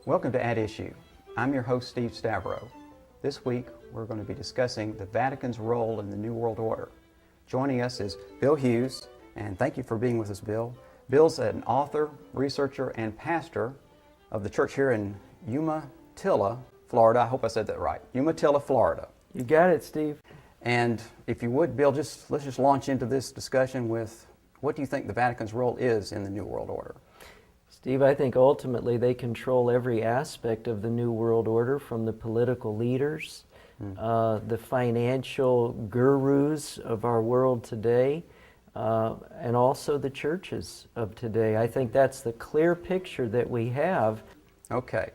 Welcome to At Issue. I'm your host, Steve Stavro. This week, we're going to be discussing the Vatican's role in the New World Order. Joining us is Bill Hughes, and thank you for being with us, Bill. Bill's an author, researcher, and pastor of the church here in Umatilla, Florida. I hope I said that right. Umatilla, Florida. You got it, Steve. And if you would, Bill, let's just launch into this discussion with what do you think the Vatican's role is in the New World Order? Steve, I think ultimately they control every aspect of the New World Order, from the political leaders, the financial gurus of our world today, and also the churches of today. I think that's the clear picture that we have. Okay.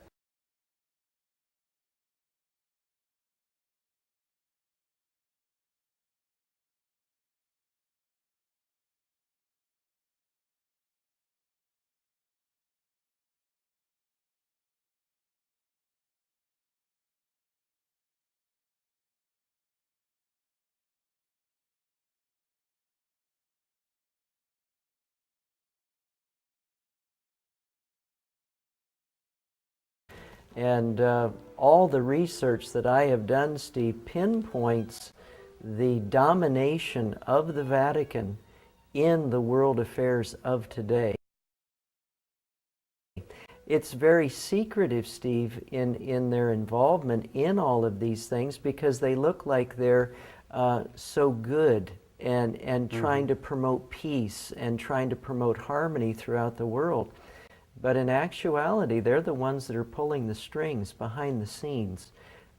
And all the research that I have done, Steve, pinpoints the domination of the Vatican in the world affairs of today. It's very secretive, Steve, in their involvement in all of these things, because they look like they're so good and trying to promote peace and trying to promote harmony throughout the world. But in actuality, they're the ones that are pulling the strings behind the scenes.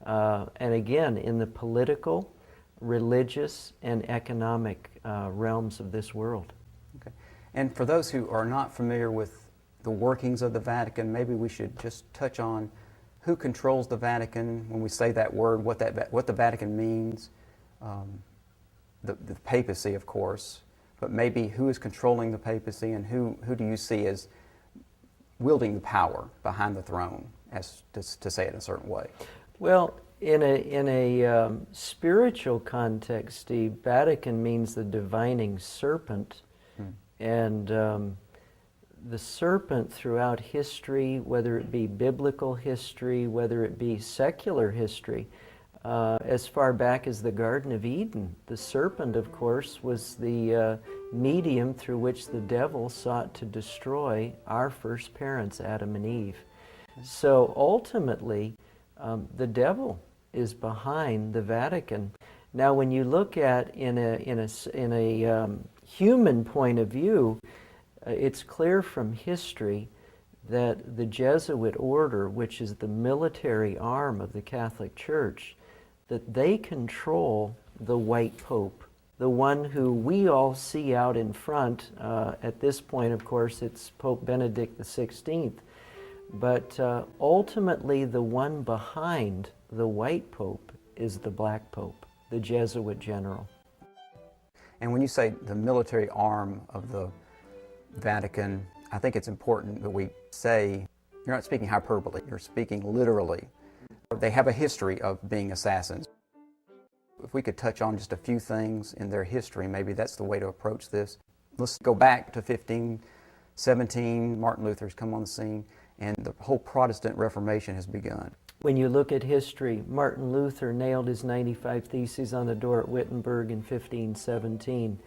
And again, in the political, religious, and economic realms of this world. Okay. And for those who are not familiar with the workings of the Vatican, maybe we should just touch on who controls the Vatican when we say that word, what the Vatican means, the papacy, of course, but maybe who is controlling the papacy and who do you see as wielding the power behind the throne, as to say it in a certain way? Well, in a spiritual context, Steve, Vatican means the divining serpent. And the serpent throughout history, whether it be biblical history, whether it be secular history, as far back as the Garden of Eden, the serpent, of course, was the medium through which the devil sought to destroy our first parents, Adam and Eve. So ultimately, the devil is behind the Vatican. Now, when you look at in a human point of view, it's clear from history that the Jesuit order, which is the military arm of the Catholic Church, that they control the white pope, the one who we all see out in front. At this point, of course, it's Pope Benedict XVI. But ultimately, the one behind the white pope is the black pope, the Jesuit general. And when you say the military arm of the Vatican, I think it's important that we say you're not speaking hyperbole, you're speaking literally. They have a history of being assassins. If we could touch on just a few things in their history, maybe that's the way to approach this. Let's go back to 1517, Martin Luther's come on the scene, and the whole Protestant Reformation has begun. When you look at history, Martin Luther nailed his 95 Theses on the door at Wittenberg in 1517.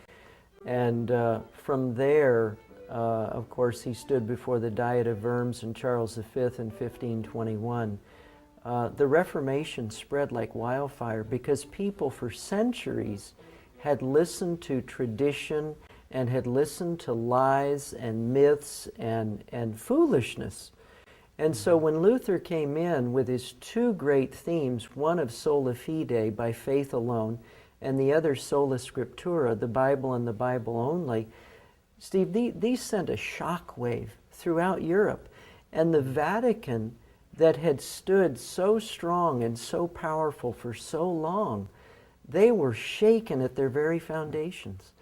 And from there, of course, he stood before the Diet of Worms and Charles V in 1521. The Reformation spread like wildfire because people for centuries had listened to tradition and had listened to lies and myths and foolishness. And so when Luther came in with his two great themes, one of sola fide, by faith alone, and the other sola scriptura, the Bible and the Bible only, Steve, these sent a shockwave throughout Europe. And the Vatican, that had stood so strong and so powerful for so long, they were shaken at their very foundations.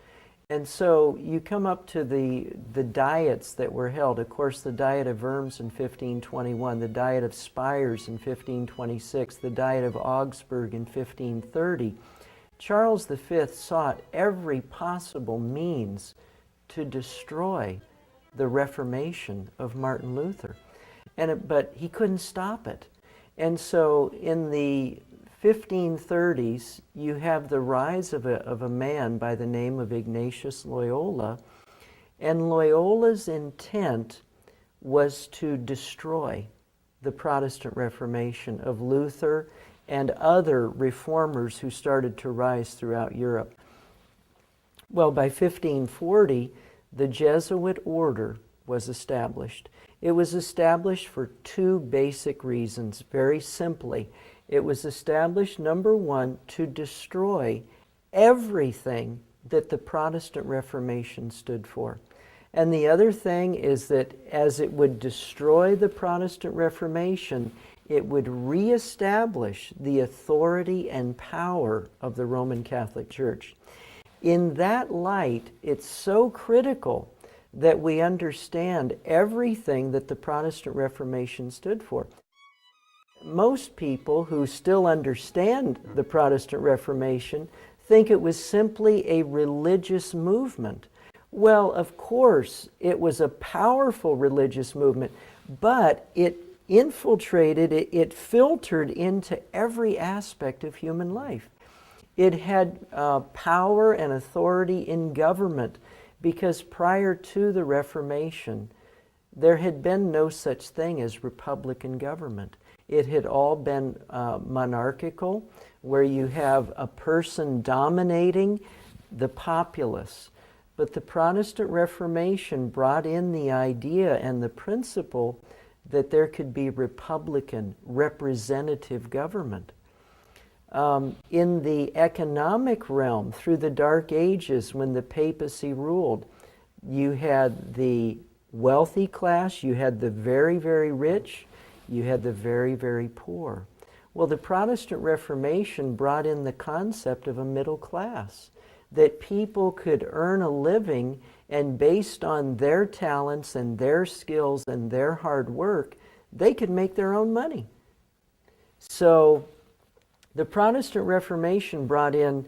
And so you come up to the diets that were held. Of course, the Diet of Worms in 1521, the Diet of Spires in 1526, the Diet of Augsburg in 1530. Charles V sought every possible means to destroy the Reformation of Martin Luther. but he couldn't stop it. And so in the 1530s, you have the rise of a man by the name of Ignatius Loyola, and Loyola's intent was to destroy the Protestant Reformation of Luther and other reformers who started to rise throughout Europe. Well, by 1540, the Jesuit order was established. It was established for two basic reasons, very simply. It was established, number one, to destroy everything that the Protestant Reformation stood for. And the other thing is that as it would destroy the Protestant Reformation, it would reestablish the authority and power of the Roman Catholic Church. In that light, it's so critical that we understand everything that the Protestant Reformation stood for. Most people who still understand the Protestant Reformation think it was simply a religious movement. Well, of course, it was a powerful religious movement, but it infiltrated, it filtered into every aspect of human life. It had power and authority in government, because prior to the Reformation, there had been no such thing as republican government. It had all been monarchical, where you have a person dominating the populace. But the Protestant Reformation brought in the idea and the principle that there could be republican, representative government. In the economic realm, through the Dark Ages, when the papacy ruled, you had the wealthy class, you had the very, very rich, you had the very, very poor. Well, the Protestant Reformation brought in the concept of a middle class, that people could earn a living, and based on their talents and their skills and their hard work, they could make their own money. So the Protestant Reformation brought in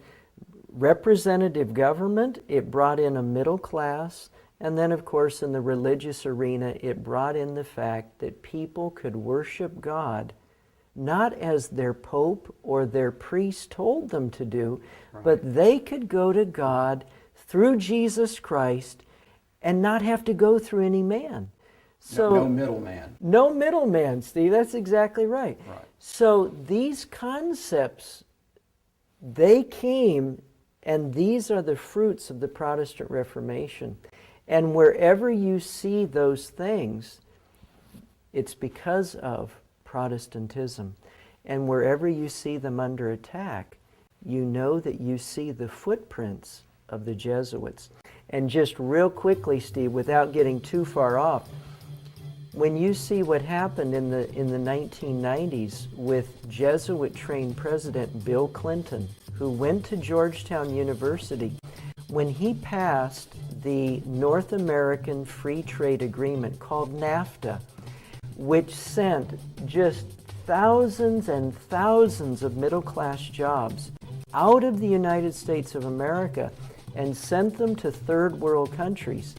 representative government, it brought in a middle class, and then, of course, in the religious arena, it brought in the fact that people could worship God not as their pope or their priest told them to do, right, but they could go to God through Jesus Christ and not have to go through any man. So no middleman. No middleman, Steve. That's exactly right. Right. So these concepts, they came, and these are the fruits of the Protestant Reformation. And wherever you see those things, it's because of Protestantism. And wherever you see them under attack, you know that you see the footprints of the Jesuits. And just real quickly, Steve, without getting too far off, when you see what happened in the 1990s with Jesuit-trained President Bill Clinton, who went to Georgetown University, when he passed the North American Free Trade Agreement called NAFTA, which sent just thousands and thousands of middle-class jobs out of the United States of America and sent them to third world countries.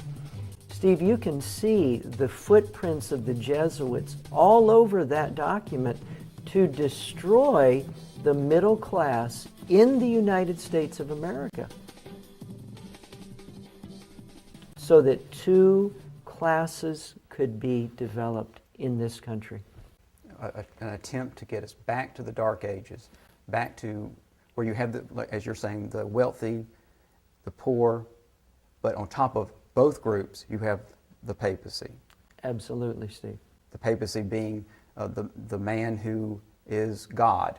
Steve, you can see the footprints of the Jesuits all over that document to destroy the middle class in the United States of America, so that two classes could be developed in this country. An attempt to get us back to the Dark Ages, back to where you have, as you're saying, the wealthy, the poor, but on top of both groups, you have the papacy. Absolutely, Steve. The papacy being the man who is God.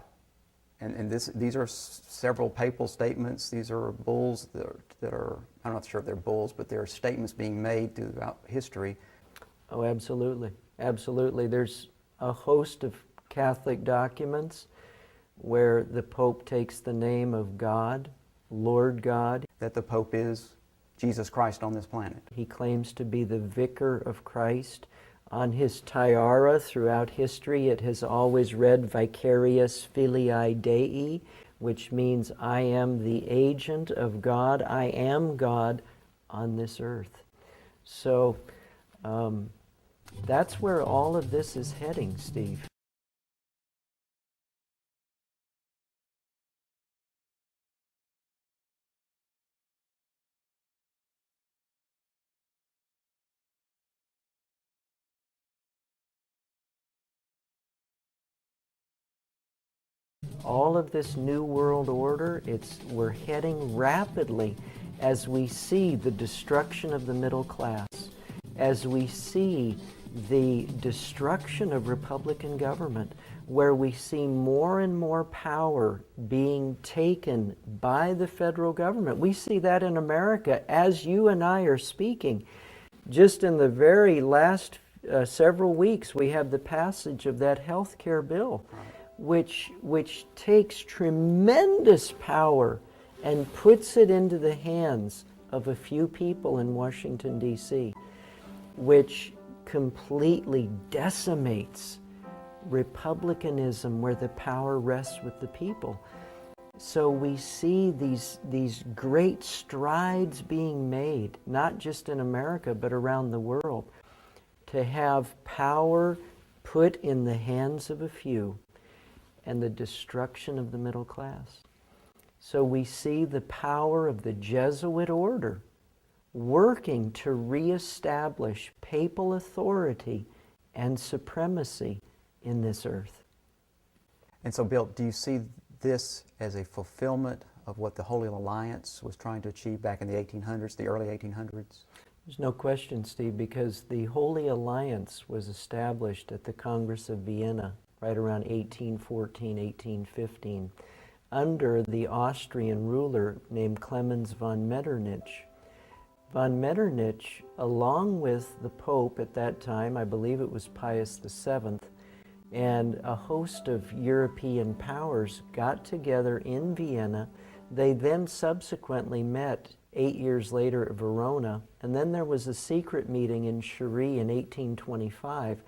And these are several papal statements. These are bulls that are, I'm not sure if they're bulls, but they're statements being made throughout history. Oh, absolutely. Absolutely. There's a host of Catholic documents where the Pope takes the name of God, Lord God. That the Pope is Jesus Christ on this planet. He claims to be the vicar of Christ. On his tiara throughout history, it has always read Vicarius Filii Dei, which means I am the agent of God. I am God on this earth. So That's where all of this is heading, Steve. All of this new world order, we're heading rapidly as we see the destruction of the middle class, as we see the destruction of Republican government, where we see more and more power being taken by the federal government. We see that in America as you and I are speaking. Just in the very last several weeks, we have the passage of that health care bill, which takes tremendous power and puts it into the hands of a few people in Washington, D.C., which completely decimates republicanism, where the power rests with the people. So we see these great strides being made, not just in America, but around the world, to have power put in the hands of a few and the destruction of the middle class. So we see the power of the Jesuit order working to reestablish papal authority and supremacy in this earth. And so, Bill, do you see this as a fulfillment of what the Holy Alliance was trying to achieve back in the 1800s, the early 1800s? There's no question, Steve, because the Holy Alliance was established at the Congress of Vienna right around 1814, 1815, under the Austrian ruler named Clemens von Metternich. Von Metternich, along with the Pope at that time, I believe it was Pius VII, and a host of European powers got together in Vienna. They then subsequently met 8 years later at Verona, and then there was a secret meeting in Cherie in 1825.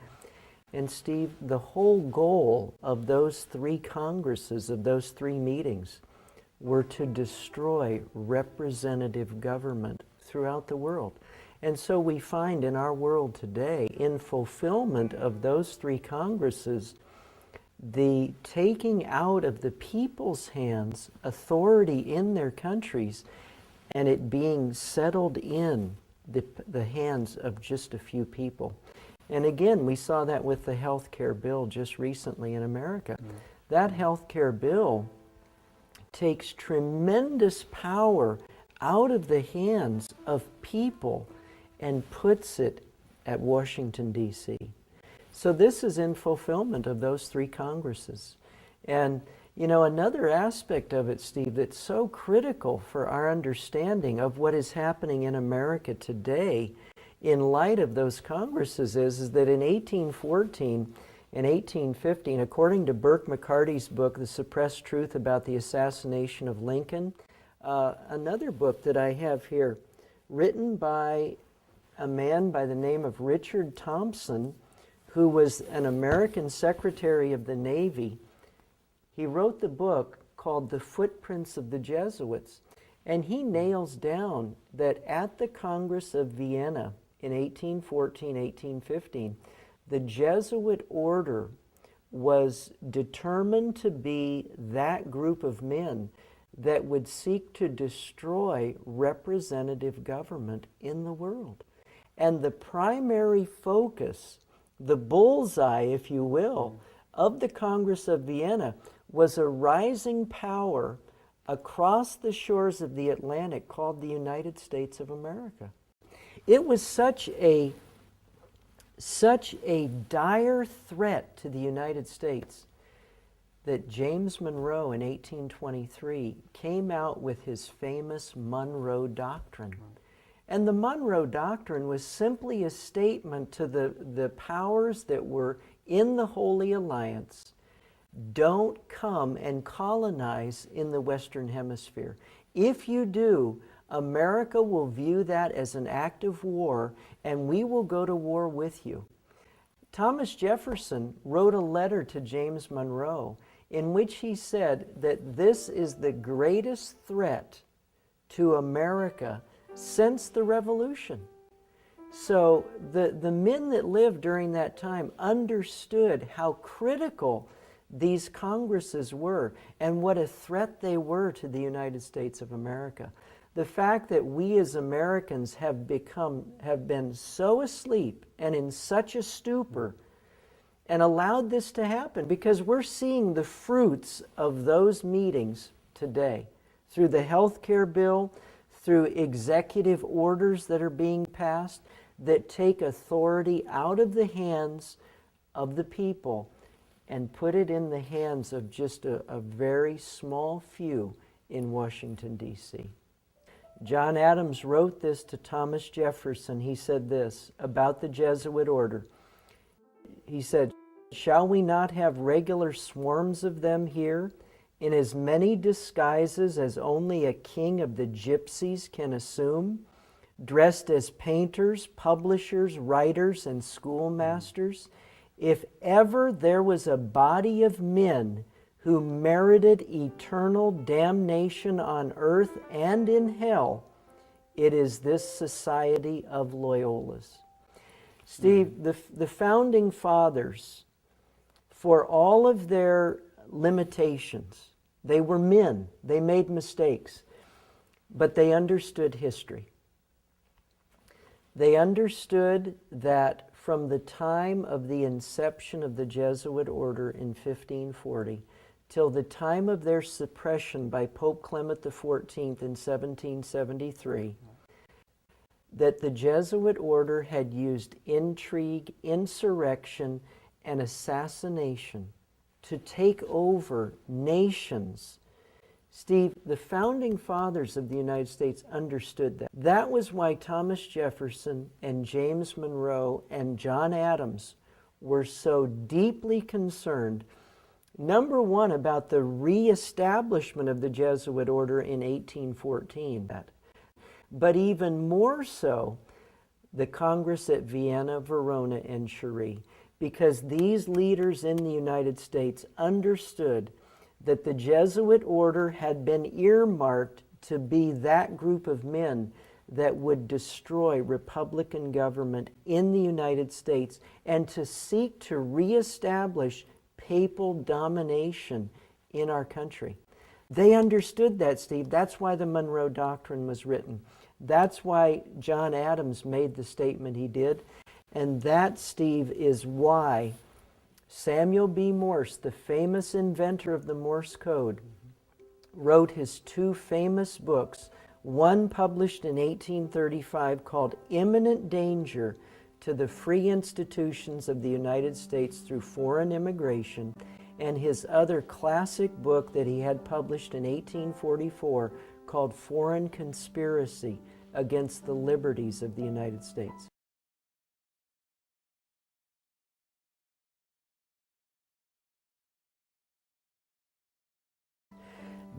And Steve, the whole goal of those three congresses, of those three meetings, were to destroy representative government throughout the world. And so we find in our world today, in fulfillment of those three congresses, the taking out of the people's hands authority in their countries and it being settled in the hands of just a few people. And again, we saw that with the health care bill just recently in America. That health care bill takes tremendous power out of the hands of people and puts it at Washington, D.C. So this is in fulfillment of those three congresses. And, you know, another aspect of it, Steve, that's so critical for our understanding of what is happening in America today in light of those congresses is that in 1814 and 1815, according to Burke McCarty's book, The Suppressed Truth About the Assassination of Lincoln, another book that I have here, written by a man by the name of Richard Thompson, who was an American Secretary of the Navy. He wrote the book called The Footprints of the Jesuits, and he nails down that at the Congress of Vienna in 1814, 1815, the Jesuit order was determined to be that group of men that would seek to destroy representative government in the world. And the primary focus, the bullseye, if you will, of the Congress of Vienna was a rising power across the shores of the Atlantic called the United States of America. It was such a dire threat to the United States that James Monroe in 1823 came out with his famous Monroe Doctrine. And the Monroe Doctrine was simply a statement to the powers that were in the Holy Alliance: don't come and colonize in the Western Hemisphere. If you do, America will view that as an act of war, and we will go to war with you. Thomas Jefferson wrote a letter to James Monroe in which he said that this is the greatest threat to America since the Revolution. So the men that lived during that time understood how critical these congresses were and what a threat they were to the United States of America. The fact that we as Americans have been so asleep and in such a stupor and allowed this to happen, because we're seeing the fruits of those meetings today through the health care bill, through executive orders that are being passed that take authority out of the hands of the people and put it in the hands of just a very small few in Washington, D.C. John Adams wrote this to Thomas Jefferson. He said this about the Jesuit order. He said, "Shall we not have regular swarms of them here, in as many disguises as only a king of the gypsies can assume, dressed as painters, publishers, writers, and schoolmasters? If ever there was a body of men who merited eternal damnation on earth and in hell, it is this society of Loyolas." Steve, the founding fathers, for all of their limitations, they were men, they made mistakes, but they understood history. They understood that from the time of the inception of the Jesuit order in 1540 till the time of their suppression by Pope Clement XIV in 1773, that the Jesuit order had used intrigue, insurrection, and assassination to take over nations. Steve, the founding fathers of the United States understood that. That was why Thomas Jefferson and James Monroe and John Adams were so deeply concerned, number one, about the reestablishment of the Jesuit order in 1814, but even more so, the Congress at Vienna, Verona, and Cherie, because these leaders in the United States understood that the Jesuit order had been earmarked to be that group of men that would destroy Republican government in the United States and to seek to reestablish papal domination in our country. They understood that, Steve. That's why the Monroe Doctrine was written. That's why John Adams made the statement he did. And that, Steve, is why Samuel B. Morse, the famous inventor of the Morse code, wrote his two famous books, one published in 1835 called Imminent Danger to the Free Institutions of the United States Through Foreign Immigration, and his other classic book that he had published in 1844 called Foreign Conspiracy Against the Liberties of the United States.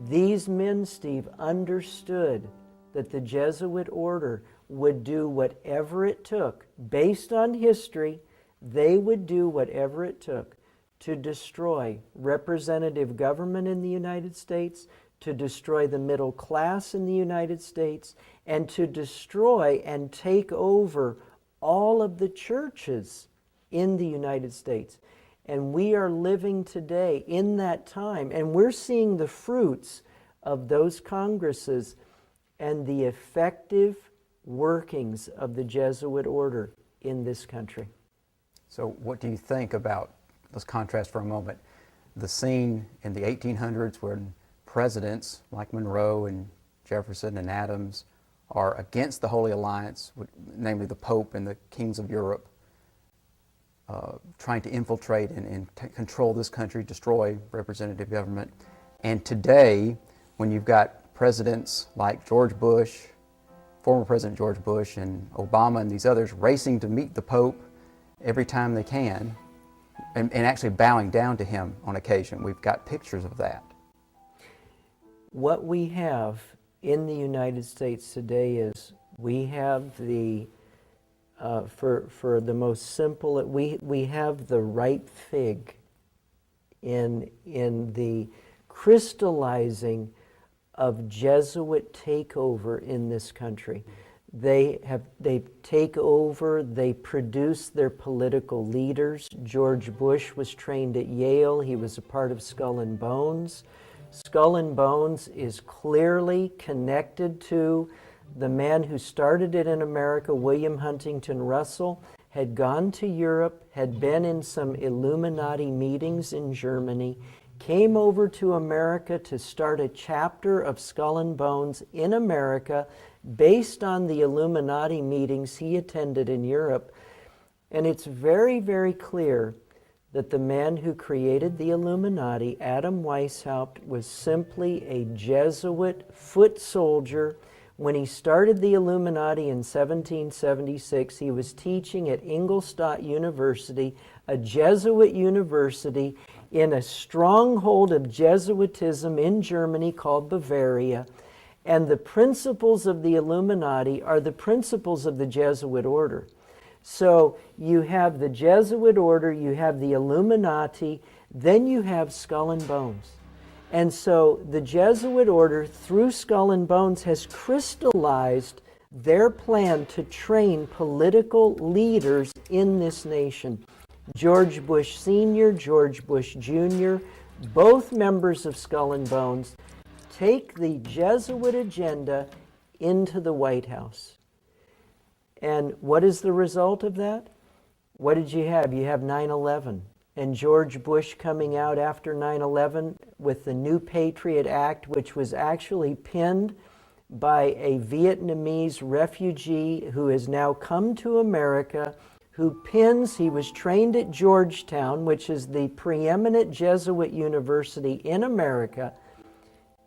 These men, Steve, understood that the Jesuit order would do whatever it took. Based on history, they would do whatever it took to destroy representative government in the United States, to destroy the middle class in the United States, and to destroy and take over all of the churches in the United States. And we are living today in that time, and we're seeing the fruits of those congresses and the effective workings of the Jesuit order in this country. So what do you think about, let's contrast for a moment, the scene in the 1800s when presidents like Monroe and Jefferson and Adams are against the Holy Alliance, namely the Pope and the kings of Europe, trying to infiltrate and control this country, destroy representative government. And today, when you've got presidents like George Bush, former President George Bush, and Obama and these others racing to meet the Pope every time they can, and actually bowing down to him on occasion. We've got pictures of that. What we have in the United States today is we have the for the most simple, we have the ripe fig in the crystallizing of Jesuit takeover in this country. They take over, they produce their political leaders. George Bush was trained at Yale. He was a part of Skull and Bones. Skull and Bones is clearly connected to the man who started it in America, William Huntington Russell, had gone to Europe, had been in some Illuminati meetings in Germany, came over to America to start a chapter of Skull and Bones in America based on the Illuminati meetings he attended in Europe. And it's very, very clear that the man who created the Illuminati, Adam Weishaupt, was simply a Jesuit foot soldier. When he started the Illuminati in 1776, he was teaching at Ingolstadt University, a Jesuit university in a stronghold of Jesuitism in Germany called Bavaria. And the principles of the Illuminati are the principles of the Jesuit order. So you have the Jesuit order, you have the Illuminati, then you have Skull and Bones. And so the Jesuit order, through Skull and Bones, has crystallized their plan to train political leaders in this nation. George Bush Sr., George Bush Jr., both members of Skull and Bones, take the Jesuit agenda into the White House. And what is the result of that? What did you have? You have 9/11. And George Bush coming out after 9/11 with the New Patriot Act, which was actually penned by a Vietnamese refugee who has now come to America, he was trained at Georgetown, which is the preeminent Jesuit university in America,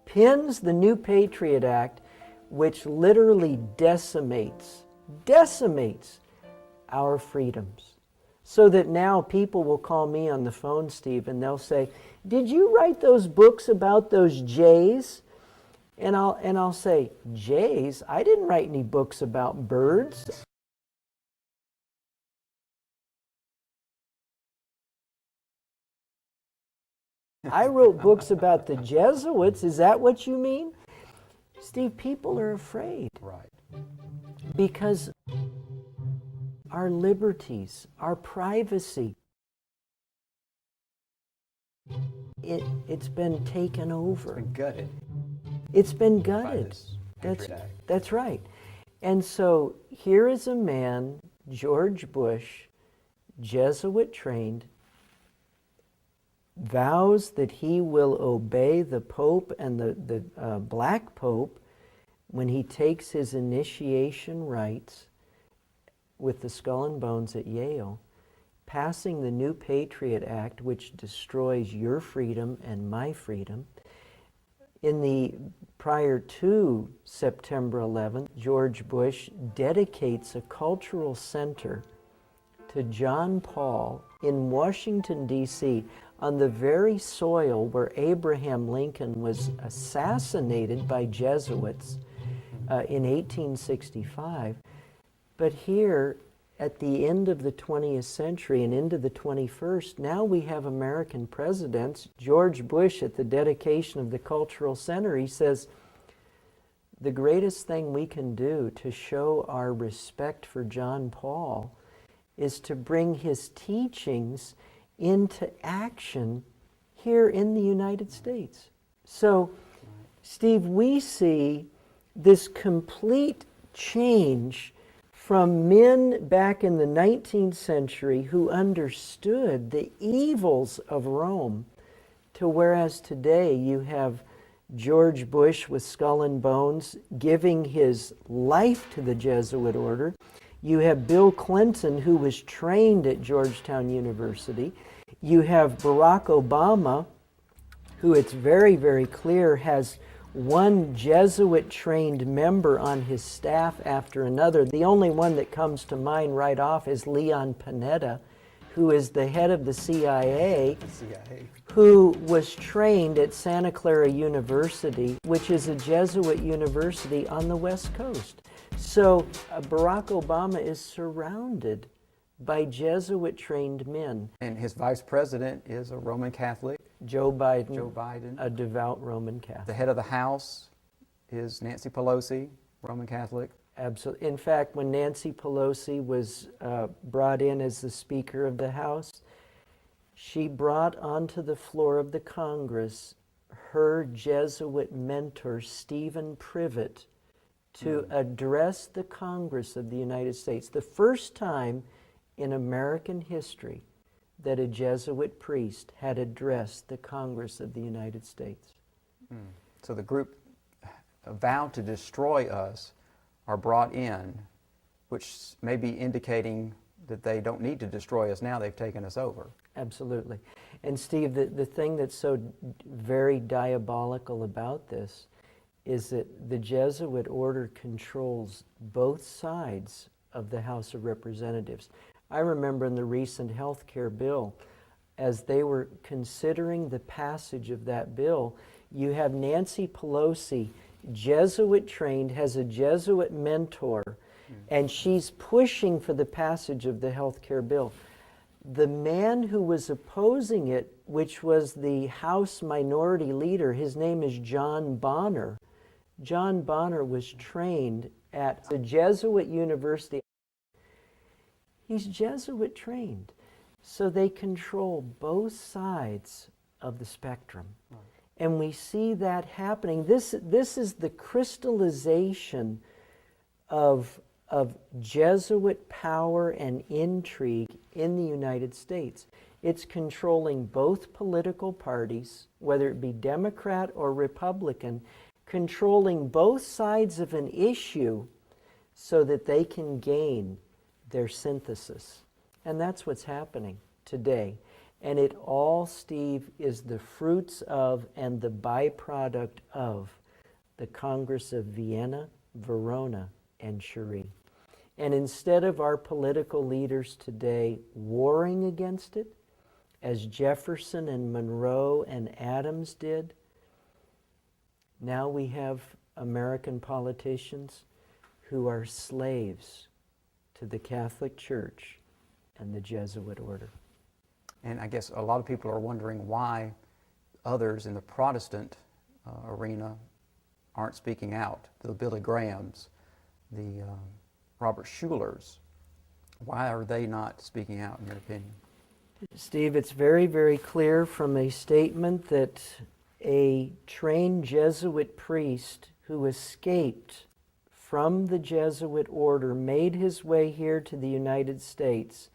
pins the New Patriot Act, which literally decimates our freedoms. So that now people will call me on the phone, Steve, and they'll say, "Did you write those books about those jays?" And I'll say, "Jays? I didn't write any books about birds." I wrote books about the Jesuits. Is that what you mean? Steve, people are afraid. Right. Because our liberties, our privacy, it's been taken over. It's been gutted. It's been By gutted. this Patriot Act. That's right. And so here is a man, George Bush, Jesuit trained, vows that he will obey the Pope and the Black Pope when he takes his initiation rites with the Skull and Bones at Yale, passing the New Patriot Act, which destroys your freedom and my freedom. Prior to September 11th, George Bush dedicates a cultural center to John Paul in Washington, D.C., on the very soil where Abraham Lincoln was assassinated by Jesuits in 1865. But here, at the end of the 20th century and into the 21st, now we have American presidents. George Bush, at the dedication of the Cultural Center, he says, the greatest thing we can do to show our respect for John Paul is to bring his teachings into action here in the United States. So, Steve, we see this complete change from men back in the 19th century who understood the evils of Rome to whereas today you have George Bush with Skull and Bones giving his life to the Jesuit order. You have Bill Clinton, who was trained at Georgetown University. You have Barack Obama, who it's very, very clear has one Jesuit-trained member on his staff after another. The only one that comes to mind right off is Leon Panetta, who is the head of the CIA, who was trained at Santa Clara University, which is a Jesuit university on the West Coast. So Barack Obama is surrounded by Jesuit-trained men. And his vice president is a Roman Catholic. Joe Biden. Joe Biden. A devout Roman Catholic. The head of the House is Nancy Pelosi, Roman Catholic. Absolutely. In fact, when Nancy Pelosi was brought in as the Speaker of the House, she brought onto the floor of the Congress her Jesuit mentor, Stephen Privet, to address the Congress of the United States. The first time in American history that a Jesuit priest had addressed the Congress of the United States. So the group vowed to destroy us are brought in, which may be indicating that they don't need to destroy us now, they've taken us over. Absolutely. And Steve, the thing that's so very diabolical about this is that the Jesuit order controls both sides of the House of Representatives. I remember in the recent health care bill, as they were considering the passage of that bill, you have Nancy Pelosi, Jesuit trained, has a Jesuit mentor, and she's pushing for the passage of the health care bill. The man who was opposing it, which was the House Minority Leader, his name is John Bonner. John Bonner was trained at the Jesuit University. He's Jesuit trained. So they control both sides of the spectrum. And we see that happening. This is the crystallization of Jesuit power and intrigue in the United States. It's controlling both political parties, whether it be Democrat or Republican, controlling both sides of an issue so that they can gain their synthesis. And that's what's happening today. And it all, Steve, is the fruits of and the byproduct of the Congress of Vienna, Verona, and Cherie. And instead of our political leaders today warring against it, as Jefferson and Monroe and Adams did, now we have American politicians who are slaves to the Catholic Church and the Jesuit order. And I guess a lot of people are wondering why others in the Protestant arena aren't speaking out. The Billy Grahams, the Robert Schulers. Why are they not speaking out, in your opinion? Steve, it's very, very clear from a statement that a trained Jesuit priest who escaped from the Jesuit order made his way here to the United States.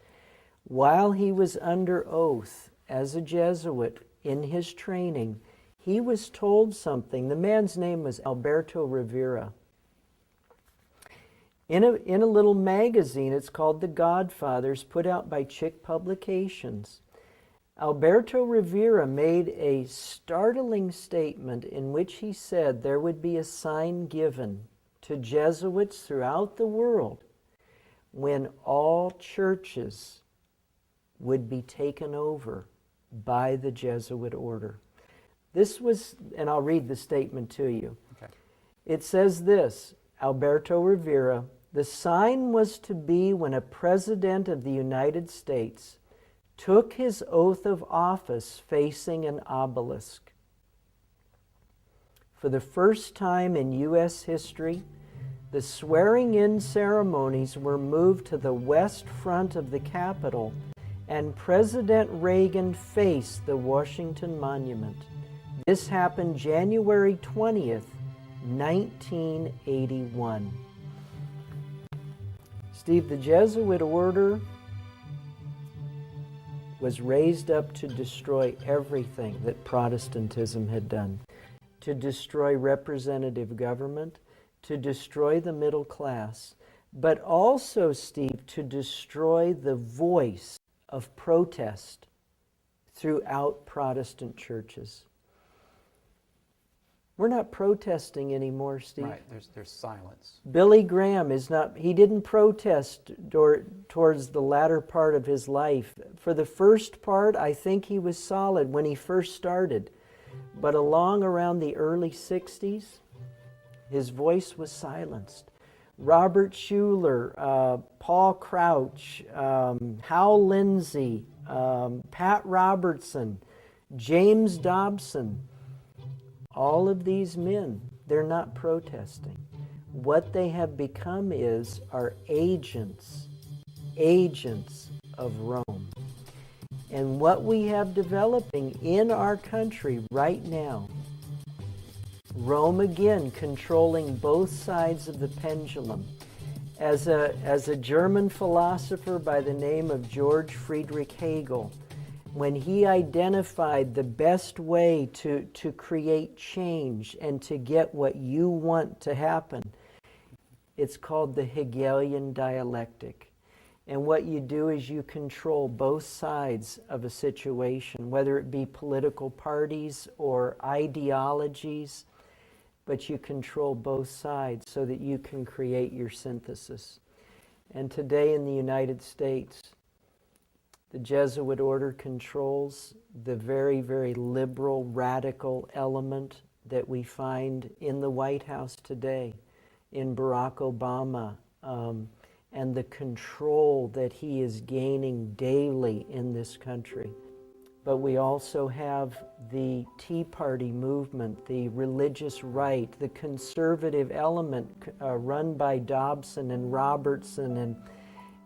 While he was under oath as a Jesuit in his training, he was told something. The man's name was Alberto Rivera. In a little magazine, it's called The Godfathers, put out by Chick Publications. Alberto Rivera made a startling statement in which he said there would be a sign given to Jesuits throughout the world when all churches would be taken over by the Jesuit order. This was, and I'll read the statement to you. Okay. It says this, Alberto Rivera, the sign was to be when a president of the United States took his oath of office facing an obelisk. For the first time in U.S. history, the swearing-in ceremonies were moved to the west front of the Capitol, and President Reagan faced the Washington Monument. This happened January 20th, 1981. Steve, the Jesuit order was raised up to destroy everything that Protestantism had done, to destroy representative government, to destroy the middle class, but also, Steve, to destroy the voice of protest throughout Protestant churches. We're not protesting anymore, Steve. Right, there's silence. Billy Graham is not, he didn't protest towards the latter part of his life. For the first part, I think he was solid when he first started. But along around the early 60s, his voice was silenced. Robert Schuller, Paul Crouch, Hal Lindsey, Pat Robertson, James Dobson, all of these men, they're not protesting. What they have become are agents of Rome. And what we have developing in our country right now, Rome again controlling both sides of the pendulum. As a German philosopher by the name of George Friedrich Hegel, when he identified the best way to create change and to get what you want to happen, it's called the Hegelian dialectic. And what you do is you control both sides of a situation, whether it be political parties or ideologies, but you control both sides so that you can create your synthesis. And today in the United States, the Jesuit order controls the very, very liberal, radical element that we find in the White House today, in Barack Obama, and the control that he is gaining daily in this country. But we also have the Tea Party movement, the religious right, the conservative element run by Dobson and Robertson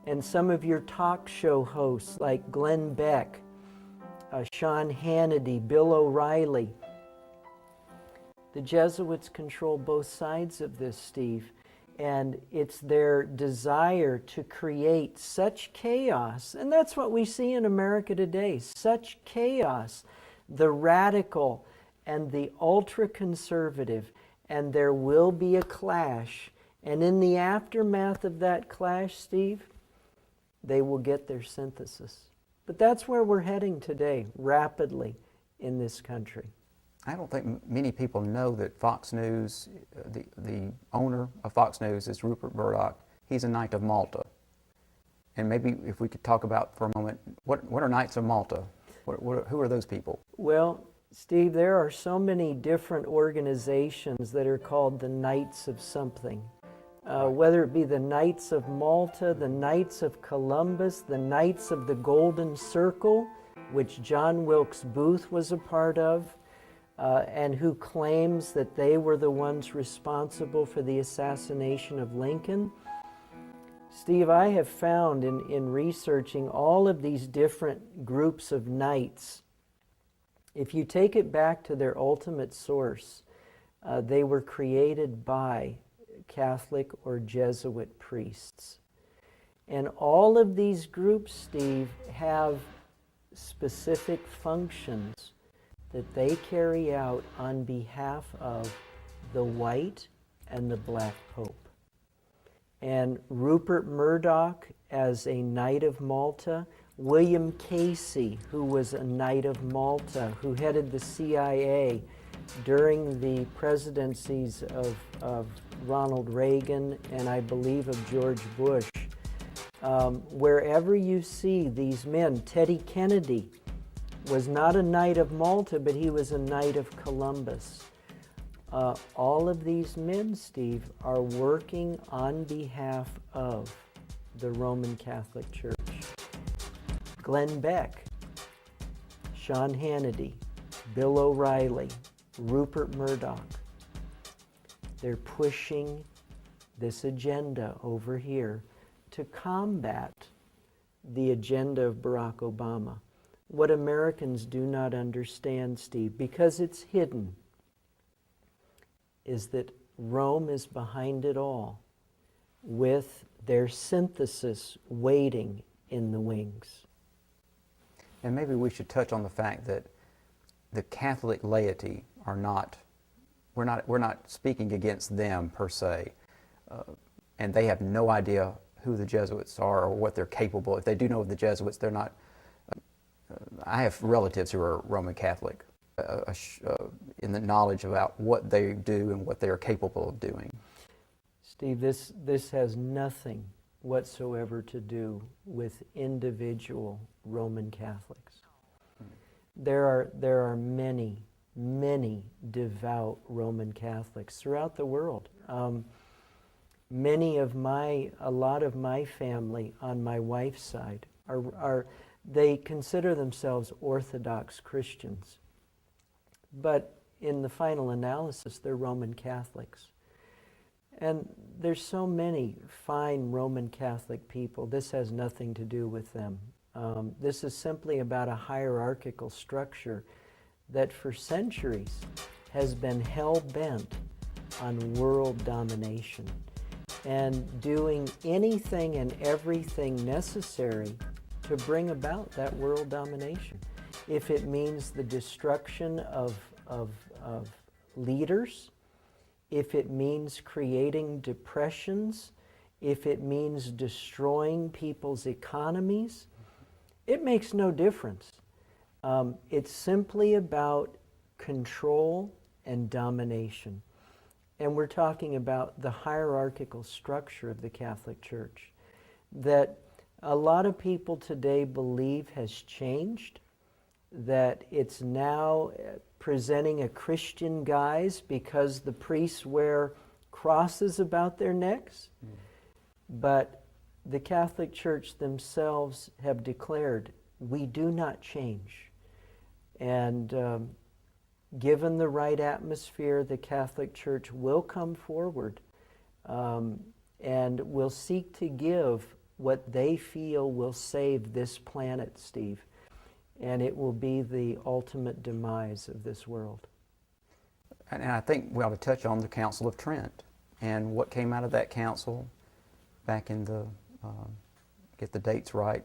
and some of your talk show hosts like Glenn Beck, Sean Hannity, Bill O'Reilly. The Jesuits control both sides of this, Steve. And it's their desire to create such chaos, and that's what we see in America today, such chaos, the radical and the ultra-conservative, and there will be a clash. And in the aftermath of that clash, Steve, they will get their synthesis. But that's where we're heading today, rapidly, in this country. I don't think many people know that Fox News, the owner of Fox News is Rupert Murdoch. He's a Knight of Malta. And maybe if we could talk about for a moment, what are Knights of Malta? Who are those people? Well, Steve, there are so many different organizations that are called the Knights of something. Whether it be the Knights of Malta, the Knights of Columbus, the Knights of the Golden Circle, which John Wilkes Booth was a part of, and who claims that they were the ones responsible for the assassination of Lincoln. Steve, I have found in researching all of these different groups of knights, if you take it back to their ultimate source, they were created by Catholic or Jesuit priests. And all of these groups, Steve, have specific functions that they carry out on behalf of the white and the black pope. And Rupert Murdoch as a Knight of Malta, William Casey, who was a Knight of Malta, who headed the CIA during the presidencies of Ronald Reagan and I believe of George Bush. Wherever you see these men, Teddy Kennedy was not a Knight of Malta, but he was a Knight of Columbus. All of these men, Steve, are working on behalf of the Roman Catholic Church. Glenn Beck, Sean Hannity, Bill O'Reilly, Rupert Murdoch. They're pushing this agenda over here to combat the agenda of Barack Obama. What Americans do not understand, Steve, because it's hidden, is that Rome is behind it all with their synthesis waiting in the wings. And maybe we should touch on the fact that the Catholic laity are not, we're not speaking against them per se, and they have no idea who the Jesuits are or what they're capable. If they do know of the Jesuits, they're not. I have relatives who are Roman Catholic, in the knowledge about what they do and what they are capable of doing. Steve, this has nothing whatsoever to do with individual Roman Catholics. There are many, many devout Roman Catholics throughout the world. A lot of my family on my wife's side they consider themselves Orthodox Christians. But in the final analysis, they're Roman Catholics. And there's so many fine Roman Catholic people. This has nothing to do with them. This is simply about a hierarchical structure that for centuries has been hell-bent on world domination and doing anything and everything necessary to bring about that world domination. If it means the destruction of leaders, if it means creating depressions, if it means destroying people's economies, it makes no difference. It's simply about control and domination. And we're talking about the hierarchical structure of the Catholic Church that a lot of people today believe has changed, that it's now presenting a Christian guise because the priests wear crosses about their necks. But the Catholic Church themselves have declared, we do not change. And given the right atmosphere, the Catholic Church will come forward and will seek to give what they feel will save this planet, Steve. And it will be the ultimate demise of this world. And I think we ought to touch on the Council of Trent and what came out of that council back in the, get the dates right,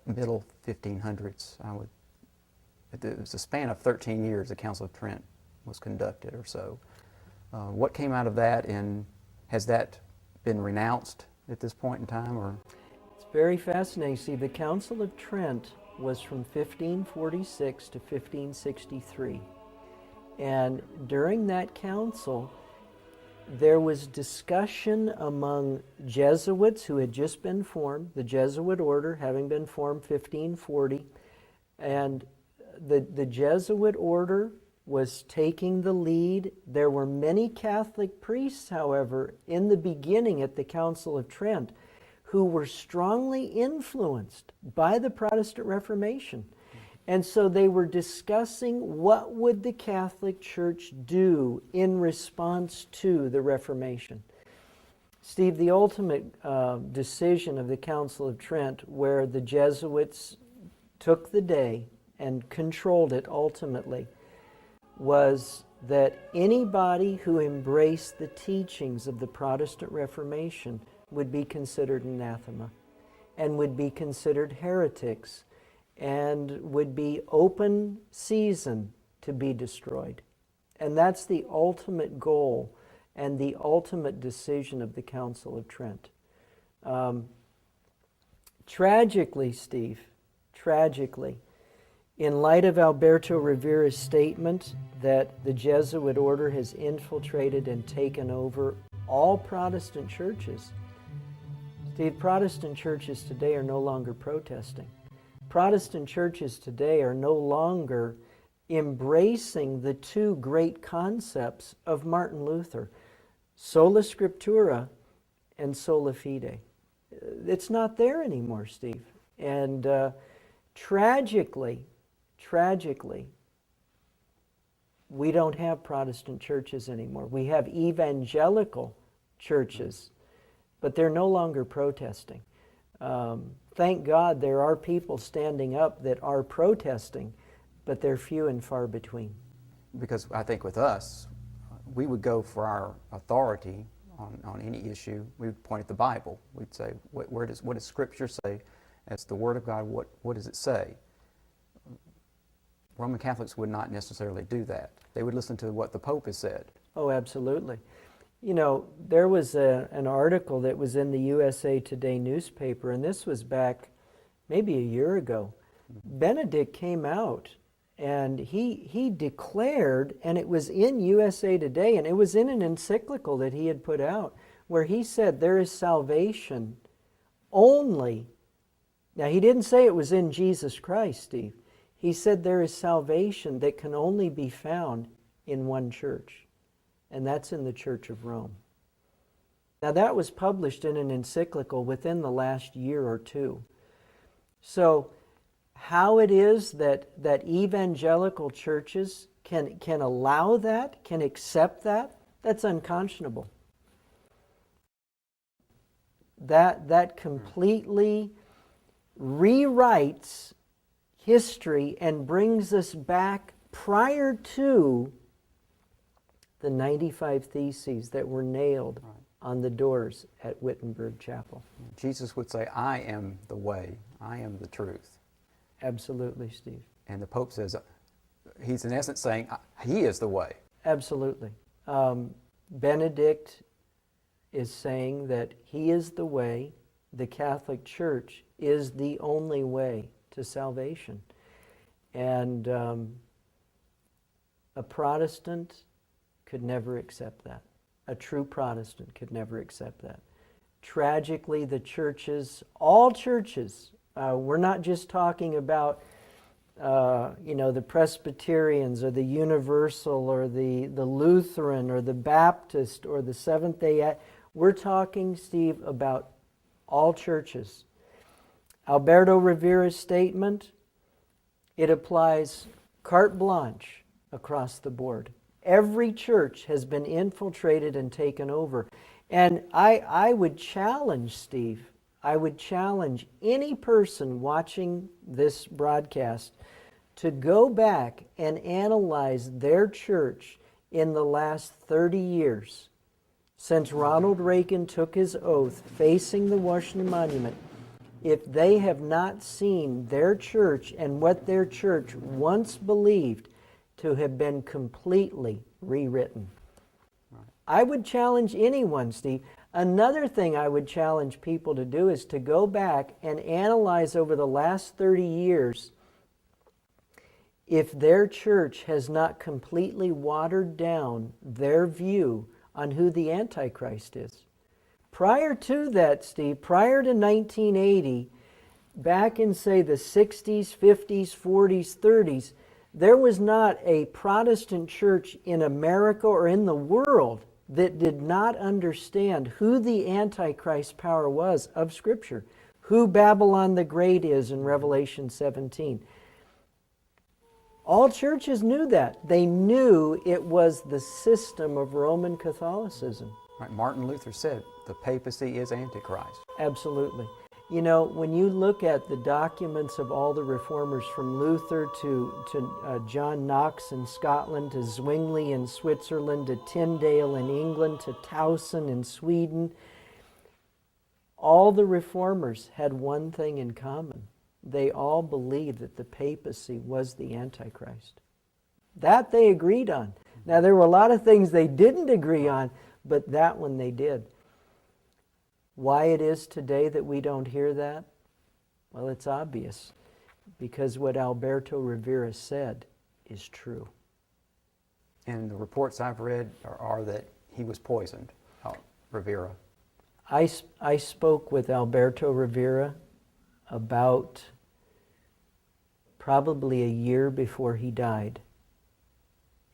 middle 1500s. It was a span of 13 years the Council of Trent was conducted or so. What came out of that, and has that been renounced at this point in time? Or? It's very fascinating. See, the Council of Trent was from 1546 to 1563. And during that council, there was discussion among Jesuits who had just been formed, the Jesuit order having been formed 1540, and the Jesuit order was taking the lead. There were many Catholic priests, however, in the beginning at the Council of Trent who were strongly influenced by the Protestant Reformation. And so they were discussing what would the Catholic Church do in response to the Reformation. Steve, the ultimate decision of the Council of Trent, where the Jesuits took the day and controlled it ultimately, was that anybody who embraced the teachings of the Protestant Reformation would be considered anathema and would be considered heretics and would be open season to be destroyed. And that's the ultimate goal and the ultimate decision of the Council of Trent. Tragically, Steve, in light of Alberto Rivera's statement that the Jesuit order has infiltrated and taken over all Protestant churches, Steve, Protestant churches today are no longer protesting. Protestant churches today are no longer embracing the two great concepts of Martin Luther, sola scriptura and sola fide. It's not there anymore, Steve. And tragically, we don't have Protestant churches anymore. We have evangelical churches, but they're no longer protesting. Thank God there are people standing up that are protesting, but they're few and far between. Because I think with us, we would go for our authority on any issue. We would point at the Bible. We'd say, what does Scripture say? As the Word of God, what does it say? Roman Catholics would not necessarily do that. They would listen to what the Pope has said. Oh, absolutely. You know, there was an article that was in the USA Today newspaper, and this was back maybe a year ago. Benedict came out and he declared, and it was in USA Today, and it was in an encyclical that he had put out, where he said there is salvation only. Now, he didn't say it was in Jesus Christ, Steve. He said there is salvation that can only be found in one church, and that's in the Church of Rome. Now, that was published in an encyclical within the last year or two. So, how it is that evangelical churches can allow that, can accept that, that's unconscionable. That completely rewrites history and brings us back prior to the 95 Theses that were nailed on the doors at Wittenberg Chapel. Jesus would say, I am the way, I am the truth. Absolutely, Steve. And the Pope says, he's in essence saying, he is the way. Absolutely. Benedict is saying that he is the way, the Catholic Church is the only way to salvation. And a Protestant could never accept that. A true Protestant could never accept that. Tragically, the churches, all churches, we're not just talking about the Presbyterians or the Universal or the Lutheran or the Baptist or the Seventh-day. We're talking, Steve, about all churches. Alberto Rivera's statement, it applies carte blanche across the board. Every church has been infiltrated and taken over. And I would challenge, Steve, I would challenge any person watching this broadcast to go back and analyze their church in the last 30 years. Since Ronald Reagan took his oath facing the Washington Monument, if they have not seen their church and what their church once believed to have been completely rewritten. I would challenge anyone, Steve. Another thing I would challenge people to do is to go back and analyze over the last 30 years if their church has not completely watered down their view on who the Antichrist is. Prior to that, Steve, prior to 1980, back in, say, the 60s, 50s, 40s, 30s, there was not a Protestant church in America or in the world that did not understand who the Antichrist power was of Scripture, who Babylon the Great is in Revelation 17. All churches knew that. They knew it was the system of Roman Catholicism. Right. Martin Luther said, the papacy is Antichrist. Absolutely. You know, when you look at the documents of all the reformers, from Luther to John Knox in Scotland, to Zwingli in Switzerland, to Tyndale in England, to Towson in Sweden, all the reformers had one thing in common. They all believed that the papacy was the Antichrist. That they agreed on. Now, there were a lot of things they didn't agree on, but that one they did. Why it is today that we don't hear that? Well, it's obvious. Because what Alberto Rivera said is true. And the reports I've read are that he was poisoned, Rivera. I spoke with Alberto Rivera about probably a year before he died.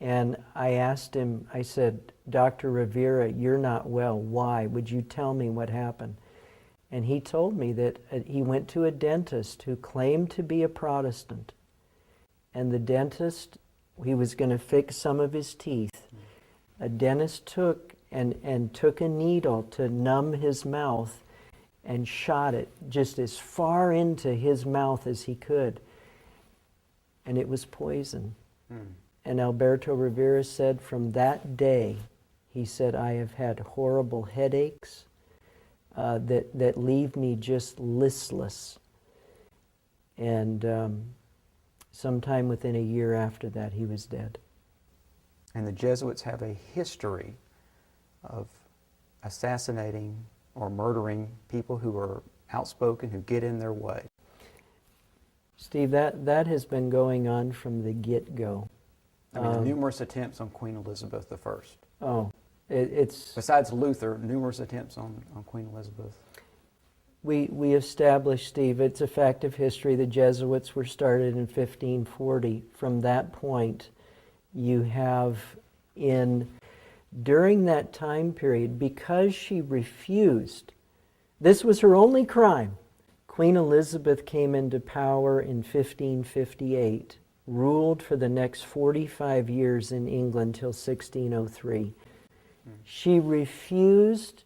And I asked him, I said, Dr. Rivera, you're not well. Why? Would you tell me what happened? And he told me that he went to a dentist who claimed to be a Protestant. And the dentist, he was going to fix some of his teeth. A dentist took a needle to numb his mouth and shot it just as far into his mouth as he could. And it was poison. And Alberto Rivera said from that day, he said, I have had horrible headaches that leave me just listless. And sometime within a year after that, he was dead. And the Jesuits have a history of assassinating or murdering people who are outspoken, who get in their way. Steve, that has been going on from the get-go. I mean, the numerous attempts on Queen Elizabeth I. Oh, it's... Besides Luther, numerous attempts on Queen Elizabeth. We established, Steve, it's a fact of history, the Jesuits were started in 1540. From that point, you have during that time period, because she refused, this was her only crime. Queen Elizabeth came into power in 1558, ruled for the next 45 years in England till 1603. She refused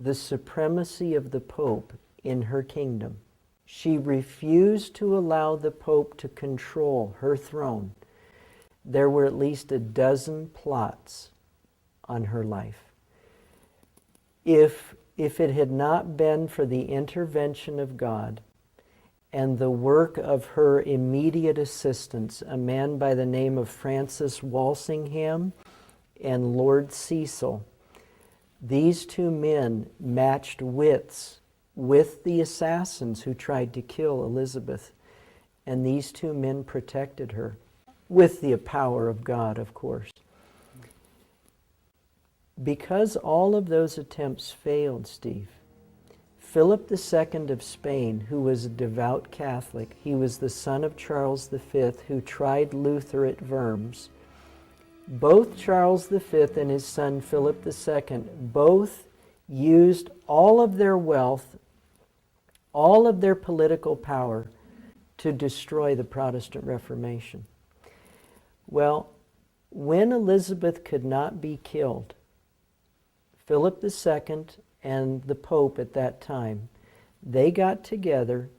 the supremacy of the Pope in her kingdom. She refused to allow the Pope to control her throne. There were at least a dozen plots on her life. If it had not been for the intervention of God and the work of her immediate assistants, a man by the name of Francis Walsingham and Lord Cecil, these two men matched wits with the assassins who tried to kill Elizabeth, and these two men protected her, with the power of God, of course. Because all of those attempts failed, Steve, Philip II of Spain, who was a devout Catholic, he was the son of Charles V, who tried Luther at Worms. Both Charles V and his son Philip II both used all of their wealth, all of their political power to destroy the Protestant Reformation. Well, when Elizabeth could not be killed, Philip II and the Pope at that time, they got together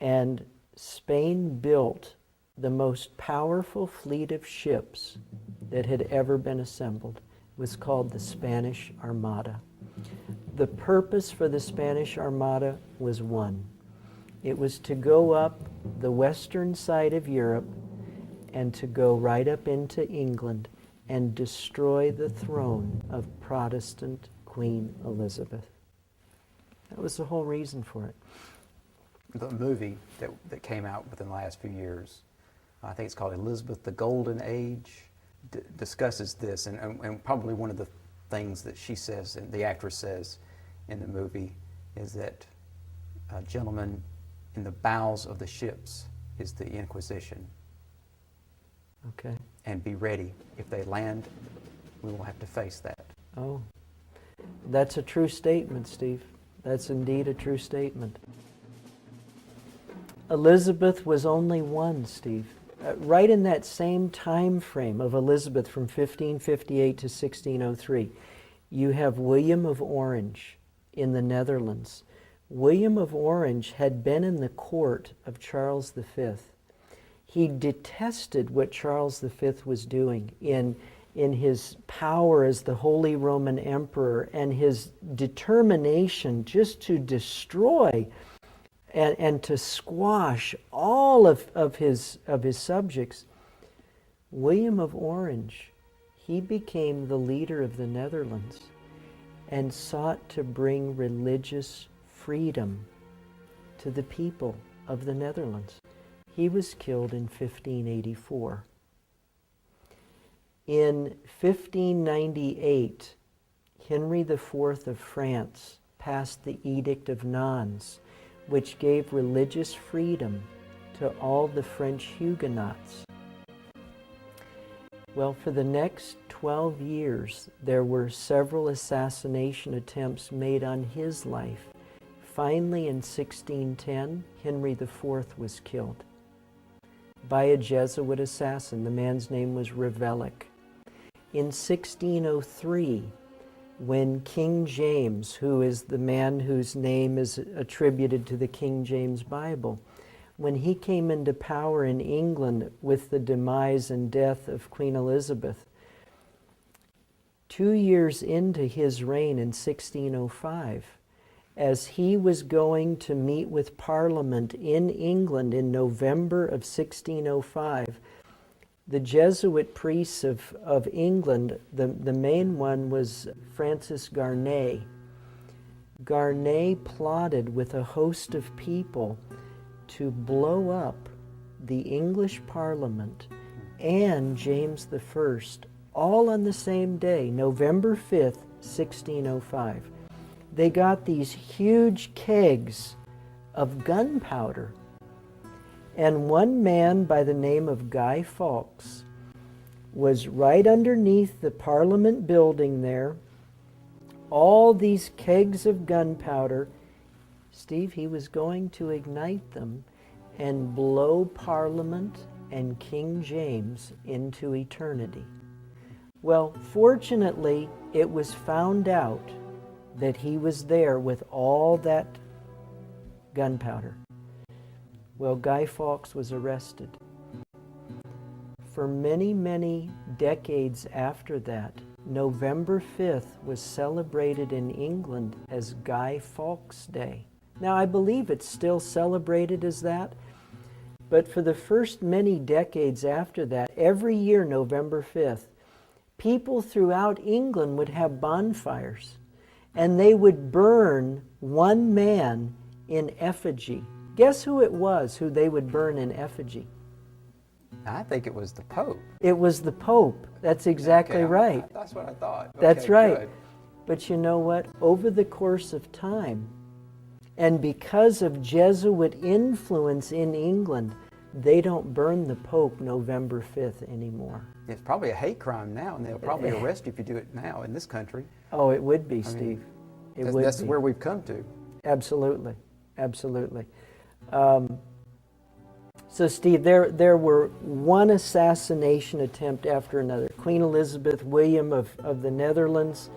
and Spain built the most powerful fleet of ships that had ever been assembled. It was called the Spanish Armada. The purpose for the Spanish Armada was one. It was to go up the western side of Europe and to go right up into England and destroy the throne of Protestant Queen Elizabeth. That was the whole reason for it. The movie that came out within the last few years, I think it's called Elizabeth the Golden Age, discusses this, and probably one of the things that she says, and the actress says in the movie, is that gentlemen, in the bows of the ships is the Inquisition. Okay. And be ready. If they land, we will have to face that. Oh, that's a true statement, Steve. That's indeed a true statement. Elizabeth was only one, Steve. Right in that same time frame of Elizabeth from 1558 to 1603, you have William of Orange in the Netherlands. William of Orange had been in the court of Charles V. He detested what Charles V was doing in his power as the Holy Roman Emperor and his determination just to destroy and to squash all of his subjects. William of Orange, he became the leader of the Netherlands and sought to bring religious freedom to the people of the Netherlands. He was killed in 1584. In 1598, Henry IV of France passed the Edict of Nantes, which gave religious freedom to all the French Huguenots. Well, for the next 12 years, there were several assassination attempts made on his life. Finally, in 1610, Henry IV was killed by a Jesuit assassin. The man's name was Revellic. In 1603, when King James, who is the man whose name is attributed to the King James Bible, when he came into power in England with the demise and death of Queen Elizabeth, 2 years into his reign in 1605, as he was going to meet with Parliament in England in November of 1605, the Jesuit priests of England, the main one was Francis Garnet. Garnet plotted with a host of people to blow up the English Parliament and James I, all on the same day, November 5th, 1605. They got these huge kegs of gunpowder. And one man by the name of Guy Fawkes was right underneath the Parliament building there. All these kegs of gunpowder. Steve, he was going to ignite them and blow Parliament and King James into eternity. Well, fortunately, it was found out that he was there with all that gunpowder. Well, Guy Fawkes was arrested. For many, many decades after that, November 5th was celebrated in England as Guy Fawkes Day. Now, I believe it's still celebrated as that, but for the first many decades after that, every year, November 5th, people throughout England would have bonfires, and they would burn one man in effigy. Guess who it was who they would burn in effigy? I think it was the Pope. It was the Pope. That's exactly Okay, right. That's what I thought. That's Okay, right. good. But you know what? Over the course of time, and because of Jesuit influence in England, they don't burn the Pope November 5th anymore. It's probably a hate crime now, and they'll probably arrest you if you do it now in this country. Oh, it would be, Steve. That's where we've come to. Absolutely. Absolutely. So, Steve, there were one assassination attempt after another. Queen Elizabeth, William of the Netherlands,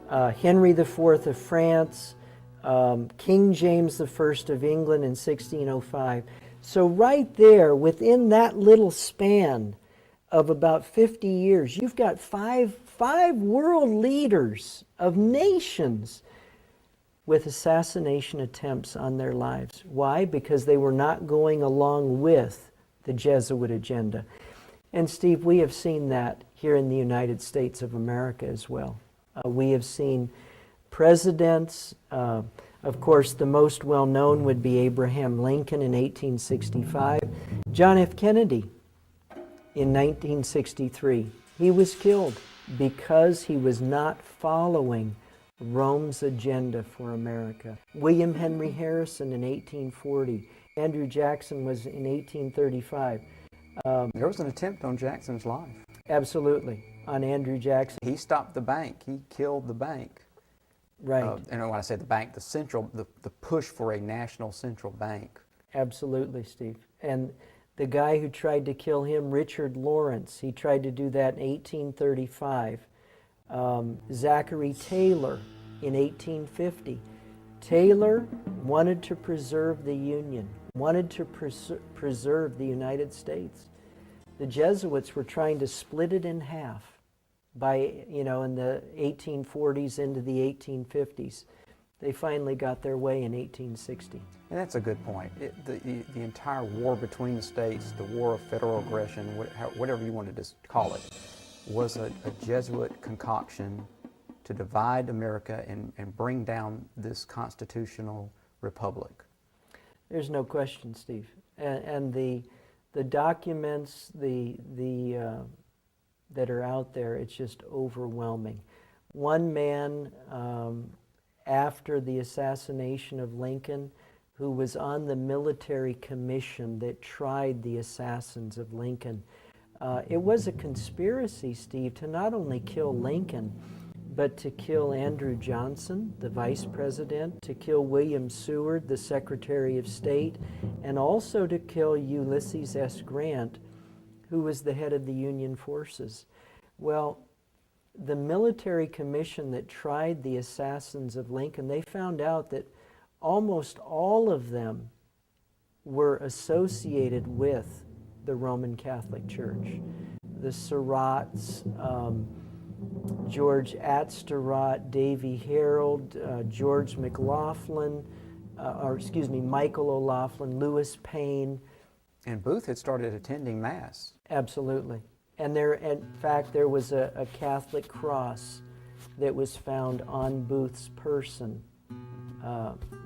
Henry IV of France, King James I of England in 1605. So right there, within that little span of about 50 years, you've got five world leaders of nations with assassination attempts on their lives. Why? Because they were not going along with the Jesuit agenda. And Steve, we have seen that here in the United States of America as well. We have seen presidents, of course the most well-known would be Abraham Lincoln in 1865, John F. Kennedy in 1963. He was killed because he was not following Rome's agenda for America. William Henry Harrison in 1840. Andrew Jackson was in 1835. There was an attempt on Jackson's life. Absolutely, on Andrew Jackson. He stopped the bank. He killed the bank. Right. And when I say the bank, the push for a national central bank. Absolutely, Steve. And the guy who tried to kill him, Richard Lawrence, he tried to do that in 1835. Zachary Taylor in 1850. Taylor wanted to preserve the Union, wanted to preserve the United States. The Jesuits were trying to split it in half by, in the 1840s into the 1850s. They finally got their way in 1860. And that's a good point. The entire war between the states, the war of federal aggression, whatever you wanted to call it, was a Jesuit concoction to divide America and bring down this constitutional republic. There's no question, Steve. And the documents that are out there, it's just overwhelming. One man, after the assassination of Lincoln, who was on the military commission that tried the assassins of Lincoln, it was a conspiracy, Steve, to not only kill Lincoln, but to kill Andrew Johnson, the vice president, to kill William Seward, the Secretary of State, and also to kill Ulysses S. Grant, who was the head of the Union forces. Well, the military commission that tried the assassins of Lincoln, they found out that almost all of them were associated with the Roman Catholic Church. The Surratts, George Atsterott, Davy Harold, George McLaughlin, Michael O'Laughlin, Lewis Payne. And Booth had started attending Mass. Absolutely. And there, in fact, there was a Catholic cross that was found on Booth's person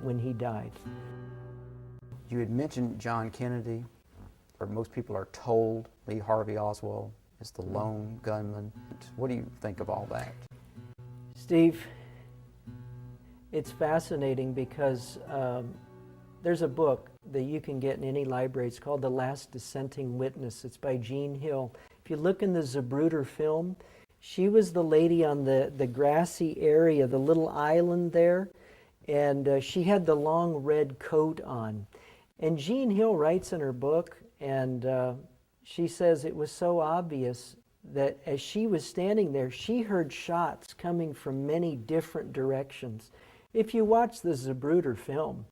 when he died. You had mentioned John Kennedy, or most people are told Lee Harvey Oswald is the lone gunman. What do you think of all that? Steve, it's fascinating because there's a book that you can get in any library. It's called The Last Dissenting Witness. It's by Jean Hill. If you look in the Zapruder film, she was the lady on the grassy area, the little island there, and she had the long red coat on. And Jean Hill writes in her book, and she says it was so obvious that as she was standing there, she heard shots coming from many different directions. If you watch the Zapruder film,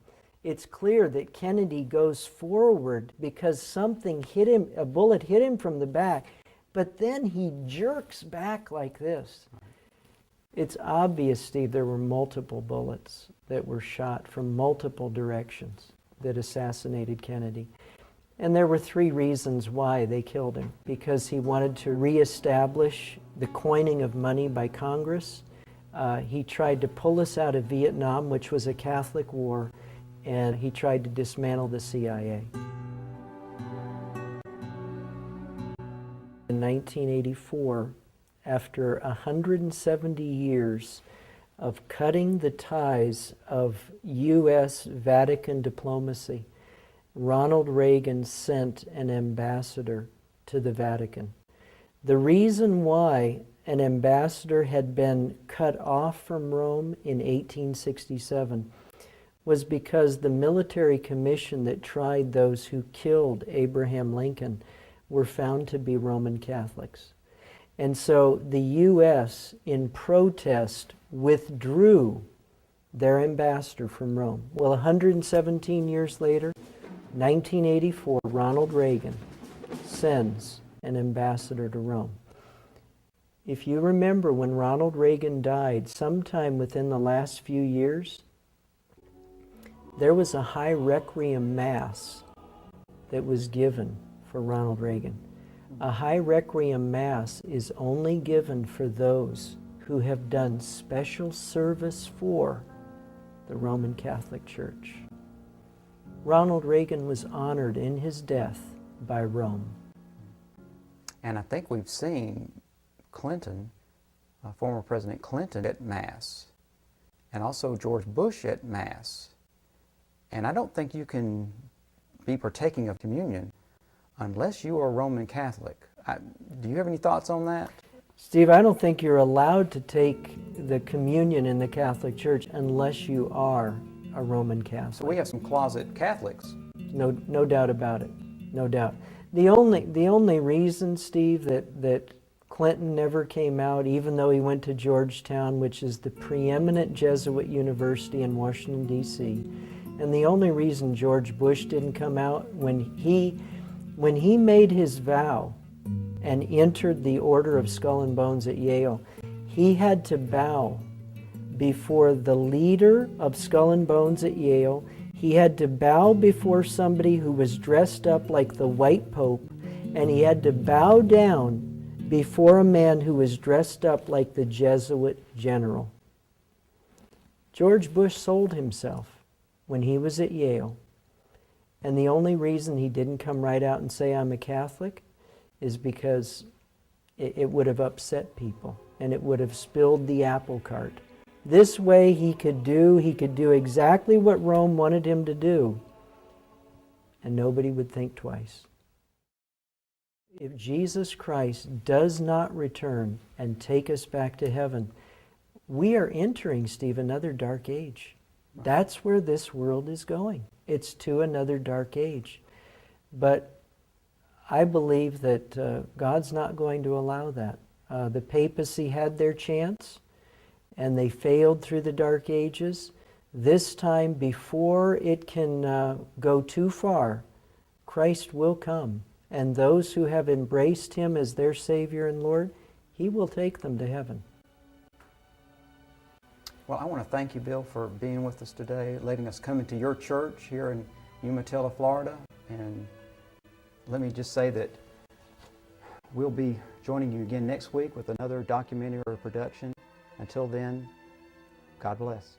it's clear that Kennedy goes forward because something hit him, a bullet hit him from the back, but then he jerks back like this. It's obvious, Steve, there were multiple bullets that were shot from multiple directions that assassinated Kennedy. And there were 3 reasons why they killed him. Because he wanted to reestablish the coining of money by Congress. He tried to pull us out of Vietnam, which was a Catholic war, and he tried to dismantle the CIA. In 1984, after 170 years of cutting the ties of U.S. Vatican diplomacy, Ronald Reagan sent an ambassador to the Vatican. The reason why an ambassador had been cut off from Rome in 1867 was because the military commission that tried those who killed Abraham Lincoln were found to be Roman Catholics. And so the U.S., in protest, withdrew their ambassador from Rome. Well, 117 years later, 1984, Ronald Reagan sends an ambassador to Rome. If you remember when Ronald Reagan died, sometime within the last few years, there was a high requiem mass that was given for Ronald Reagan. A high requiem mass is only given for those who have done special service for the Roman Catholic Church. Ronald Reagan was honored in his death by Rome. And I think we've seen Clinton, former President Clinton, at Mass, and also George Bush at Mass. And I don't think you can be partaking of communion unless you are Roman Catholic. Do you have any thoughts on that? Steve, I don't think you're allowed to take the communion in the Catholic Church unless you are a Roman Catholic. So we have some closet Catholics. No doubt about it. No doubt. The only reason, Steve, that Clinton never came out, even though he went to Georgetown, which is the preeminent Jesuit university in Washington, D.C., and the only reason George Bush didn't come out, when he made his vow and entered the Order of Skull and Bones at Yale, he had to bow before the leader of Skull and Bones at Yale. He had to bow before somebody who was dressed up like the White Pope, and he had to bow down before a man who was dressed up like the Jesuit general. George Bush sold himself when he was at Yale, and the only reason he didn't come right out and say, "I'm a Catholic," is because it would have upset people, and it would have spilled the apple cart. This way he could do exactly what Rome wanted him to do, and nobody would think twice. If Jesus Christ does not return and take us back to heaven, we are entering, Steve, another dark age. That's where this world is going. It's to another dark age. But I believe that God's not going to allow that. The papacy had their chance, and they failed through the Dark Ages. This time, before it can go too far, Christ will come. And those who have embraced Him as their Savior and Lord, He will take them to heaven. Well, I want to thank you, Bill, for being with us today, letting us come into your church here in Umatilla, Florida. And let me just say that we'll be joining you again next week with another documentary or production. Until then, God bless.